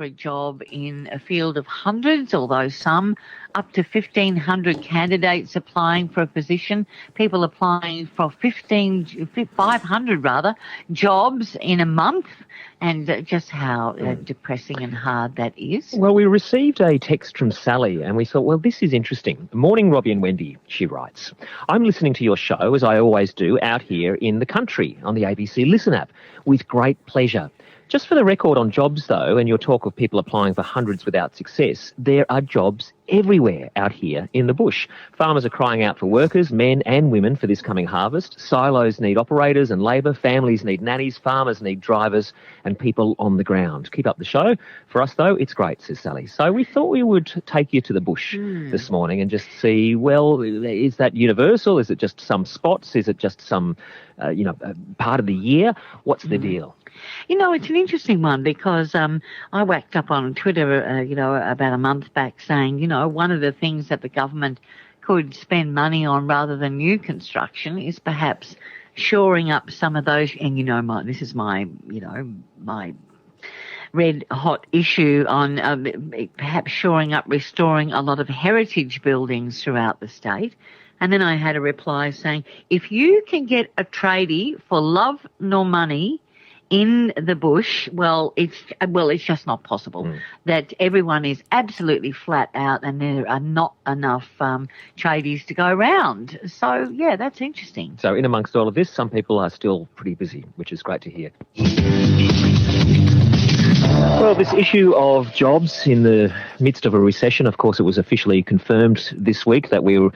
for a job in a field of hundreds, although some up to 1,500 candidates applying for a position, people applying for 500 rather, jobs in a month, and just how depressing and hard that is. Well, we received a text from Sally and we thought, well, this is interesting. Morning, Robbie and Wendy, she writes. I'm listening to your show, as I always do, out here in the country on the ABC Listen app with great pleasure. Just for the record on jobs, though, and your talk of people applying for hundreds without success, there are jobs everywhere out here in the bush. Farmers are crying out for workers, men and women, for this coming harvest. Silos need operators and labour. Families need nannies. Farmers need drivers and people on the ground. Keep up the show. For us, though, it's great, says Sally. So we thought we would take you to the bush this morning and just see, well, is that universal? Is it just some spots? Is it just some, part of the year? What's the deal? You know, it's an interesting one because I whacked up on Twitter, about a month back saying, one of the things that the government could spend money on rather than new construction is perhaps shoring up some of those, and this is my red hot issue on perhaps shoring up, restoring a lot of heritage buildings throughout the state. And then I had a reply saying, if you can get a tradie for love nor money in the bush, it's just not possible. That everyone is absolutely flat out and there are not enough tradies to go around. So, yeah, that's interesting. So in amongst all of this, some people are still pretty busy, which is great to hear. Well, this issue of jobs in the midst of a recession, of course, it was officially confirmed this week that we're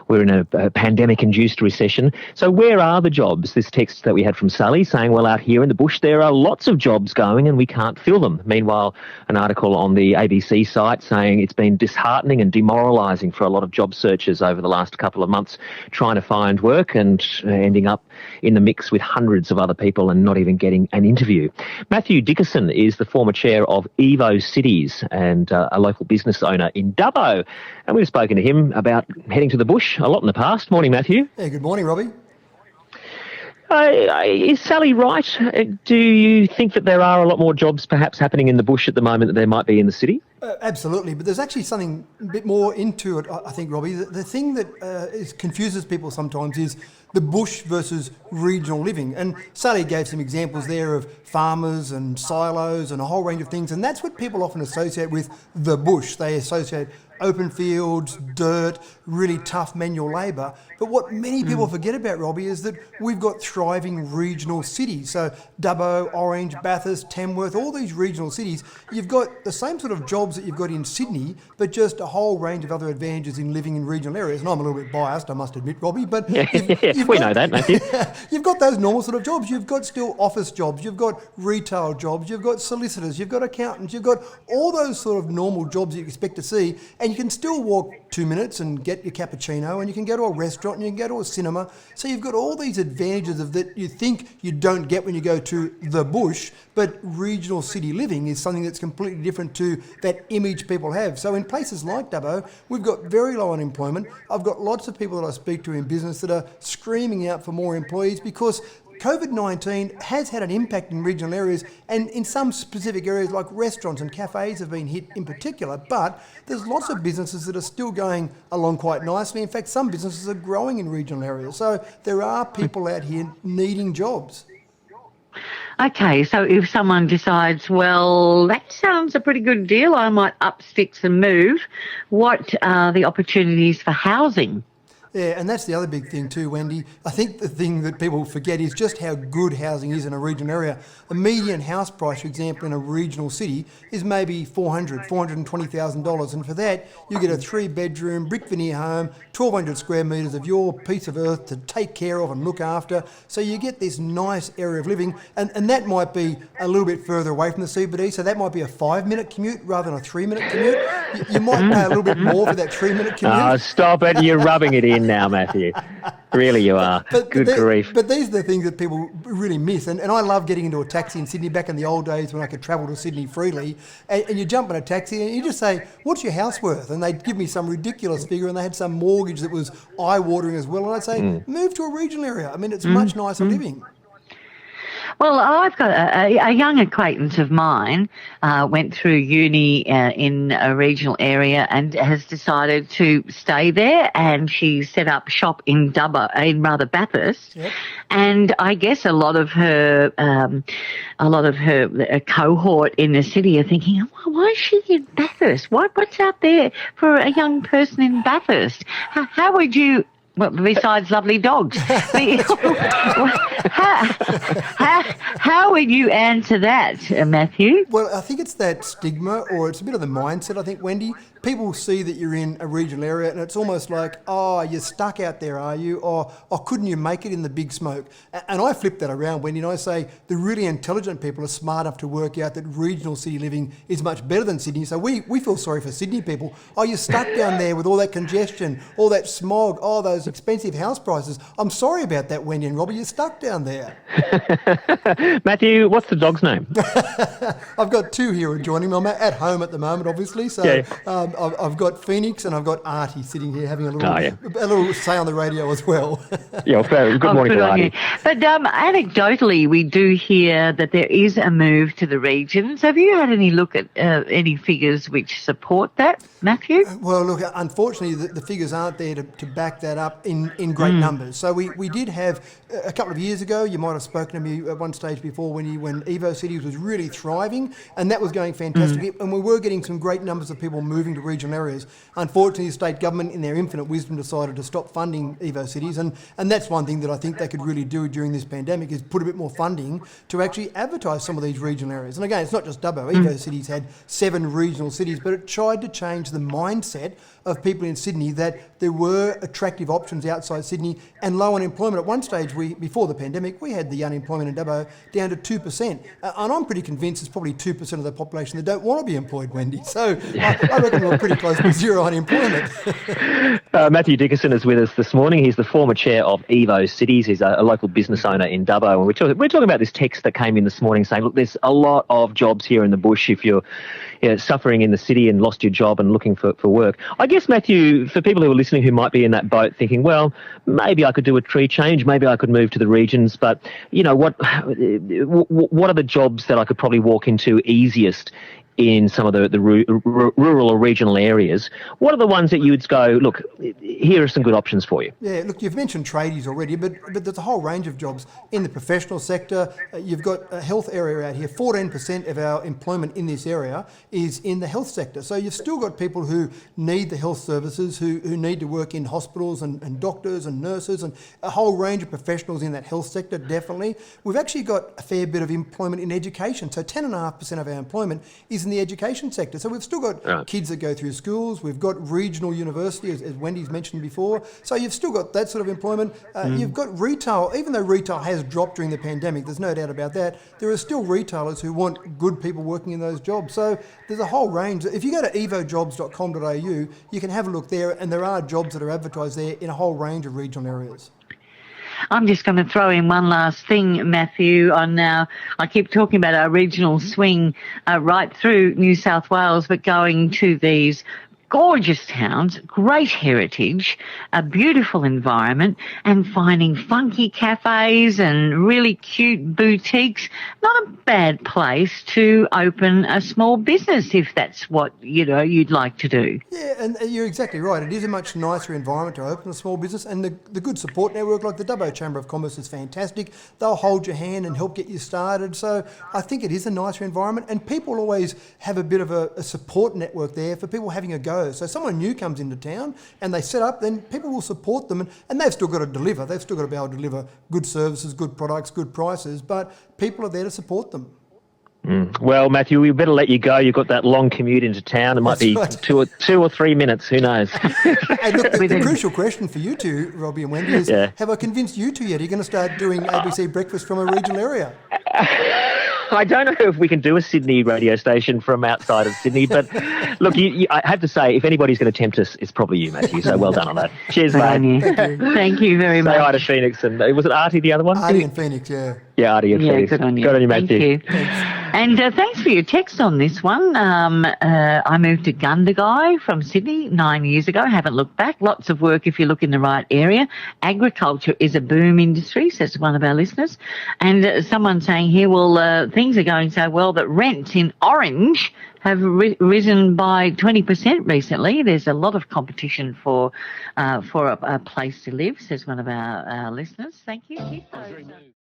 in a pandemic-induced recession. So where are the jobs? This text that we had from Sally saying, well, out here in the bush, there are lots of jobs going and we can't fill them. Meanwhile, an article on the ABC site saying it's been disheartening and demoralising for a lot of job searchers over the last couple of months trying to find work and ending up in the mix with hundreds of other people and not even getting an interview. Mathew Dickerson is the former chair of Evo Cities and a local business owner in Dubbo. And we've spoken to him about heading to the bush a lot in the past. Morning, Matthew. Yeah, good morning, Robbie. Is Sally right? Do you think that there are a lot more jobs perhaps happening in the bush at the moment than there might be in the city? Absolutely, but there's actually something a bit more into it, I think, Robbie. The thing that confuses people sometimes is the bush versus regional living. And Sally gave some examples there of farmers and silos and a whole range of things, and that's what people often associate with the bush. They associate open fields, dirt, really tough manual labour. But what many people forget about, Robbie, is that we've got thriving regional cities. So Dubbo, Orange, Bathurst, Tamworth, all these regional cities, you've got the same sort of jobs that you've got in Sydney, but just a whole range of other advantages in living in regional areas. And I'm a little bit biased, I must admit, Robbie, but we know that, Matthew. You've got those normal sort of jobs. You've got still office jobs, you've got retail jobs, you've got solicitors, you've got accountants, you've got all those sort of normal jobs you expect to see, and you can still walk 2 minutes and get your cappuccino, and you can go to a restaurant and you can go to a cinema. So you've got all these advantages of that you think you don't get when you go to the bush, but regional city living is something that's completely different to that image people have. So in places like Dubbo, we've got very low unemployment. I've got lots of people that I speak to in business that are screaming out for more employees because COVID-19 has had an impact in regional areas, and in some specific areas like restaurants and cafes have been hit in particular, but there's lots of businesses that are still going along quite nicely. In fact, some businesses are growing in regional areas. So there are people out here needing jobs. Okay, so if someone decides, well, that sounds a pretty good deal, I might up sticks and move, what are the opportunities for housing? Yeah, and that's the other big thing too, Wendy. I think the thing that people forget is just how good housing is in a regional area. A median house price, for example, in a regional city is maybe $420,000. And for that, you get a 3-bedroom, brick veneer home, 1,200 square metres of your piece of earth to take care of and look after. So you get this nice area of living. And that might be a little bit further away from the CBD. So that might be a 5-minute commute rather than a 3-minute commute. You might pay a little bit more for that 3-minute commute. Oh, stop it. You're rubbing it in now, Matthew. Really you are. Good grief. But these are the things that people really miss. And I love getting into a taxi in Sydney back in the old days when I could travel to Sydney freely. And you jump in a taxi and you just say, what's your house worth? And they'd give me some ridiculous figure, and they had some mortgage that was eye-watering as well. And I'd say, move to a regional area. I mean, it's much nicer living. Well, I've got a young acquaintance of mine went through uni in a regional area and has decided to stay there, and she set up shop in Bathurst. Yep. And I guess a lot of her cohort in the city are thinking, well, why is she in Bathurst? What's out there for a young person in Bathurst? How would you? Well, besides lovely dogs. How would you answer that, Matthew? Well, I think it's that stigma, or it's a bit of the mindset, I think, Wendy. People see that you're in a regional area and it's almost like, oh, you're stuck out there, are you? Or couldn't you make it in the big smoke? And I flip that around, Wendy, and I say the really intelligent people are smart enough to work out that regional city living is much better than Sydney. So we feel sorry for Sydney people. Oh, you're stuck down there with all that congestion, all that smog, oh, those expensive house prices. I'm sorry about that, Wendy and Robbie. You're stuck down there. Matthew, what's the dog's name? I've got two here joining me. I'm at home at the moment, obviously. So Yeah. I've got Phoenix and I've got Artie sitting here having a little, Oh, yeah. a little say on the radio as well. Yeah, fair. Good morning, good on Robbie. you. But anecdotally, we do hear that there is a move to the regions. Have you had any look at any figures which support that, Matthew? Well, look, unfortunately, the figures aren't there to back that up in great numbers. So we did have, a couple of years ago, you might have spoken to me at one stage before when Evo Cities was really thriving, and that was going fantastic. And we were getting some great numbers of people moving to regional areas. Unfortunately, the state government, in their infinite wisdom, decided to stop funding Evo Cities, and that's one thing that I think they could really do during this pandemic, is put a bit more funding to actually advertise some of these regional areas. And again, it's not just Dubbo. Evo Cities had 7 regional cities, but it tried to change the mindset of people in Sydney that there were attractive options outside Sydney and low unemployment. At one stage, before the pandemic, we had the unemployment in Dubbo down to 2%. And I'm pretty convinced it's probably 2% of the population that don't want to be employed, Wendy. So I reckon we're pretty close to zero unemployment. Mathew Dickerson is with us this morning. He's the former chair of Evo Cities. He's a local business owner in Dubbo. And we're talking about this text that came in this morning saying, look, there's a lot of jobs here in the bush if you're suffering in the city and lost your job and looking for work. I guess, Matthew, for people who are listening who might be in that boat thinking, well, maybe I could do a tree change, maybe I could move to the regions, but, what are the jobs that I could probably walk into easiest in some of the rural or regional areas? What are the ones that you would go, look, here are some good options for you? Yeah, look, you've mentioned tradies already, but there's a whole range of jobs in the professional sector. You've got a health area out here. 14% of our employment in this area is in the health sector. So you've still got people who need the health services, who need to work in hospitals and doctors and nurses, and a whole range of professionals in that health sector, definitely. We've actually got a fair bit of employment in education. So 10.5% of our employment is in the education sector. So we've still got kids that go through schools. We've got regional university, as Wendy's mentioned before. So you've still got that sort of employment. You've got retail. Even though retail has dropped during the pandemic, there's no doubt about that, there are still retailers who want good people working in those jobs. So there's a whole range. If you go to evojobs.com.au, you can have a look there, and there are jobs that are advertised there in a whole range of regional areas. I'm just going to throw in one last thing, Matthew, on now. I keep talking about our regional swing right through New South Wales, but going to these gorgeous towns, great heritage, a beautiful environment, and finding funky cafes and really cute boutiques. Not a bad place to open a small business if that's what, you'd like to do. Yeah, and you're exactly right. It is a much nicer environment to open a small business, and the good support network like the Dubbo Chamber of Commerce is fantastic. They'll hold your hand and help get you started. So I think it is a nicer environment, and people always have a bit of a support network there for people having a go. So someone new comes into town and they set up, then people will support them, and they've still got to deliver. They've still got to be able to deliver good services, good products, good prices, but people are there to support them. Well, Matthew, we better let you go. You've got that long commute into town. It might be right. 2 or 3 minutes. Who knows? And look, the crucial question for you two, Robbie and Wendy, is have I convinced you two yet? Are you going to start doing ABC Breakfast from a regional area? I don't know if we can do a Sydney radio station from outside of Sydney, but look, I have to say, if anybody's going to tempt us, it's probably you, Matthew. So well done on that. Cheers, mate. Thank you very much. Say hi to Phoenix, and was it Artie, the other one? Artie and Phoenix, yeah. Yeah, Artie and Phoenix. Good on you. Good on you, Matthew. Thank you. And thanks for your text on this one. I moved to Gundagai from Sydney 9 years ago. Haven't looked back. Lots of work if you look in the right area. Agriculture is a boom industry, says one of our listeners. And someone saying here, well, things are going so well that rents in Orange have risen by 20% recently. There's a lot of competition for a place to live, says one of our listeners. Thank you. Keep those.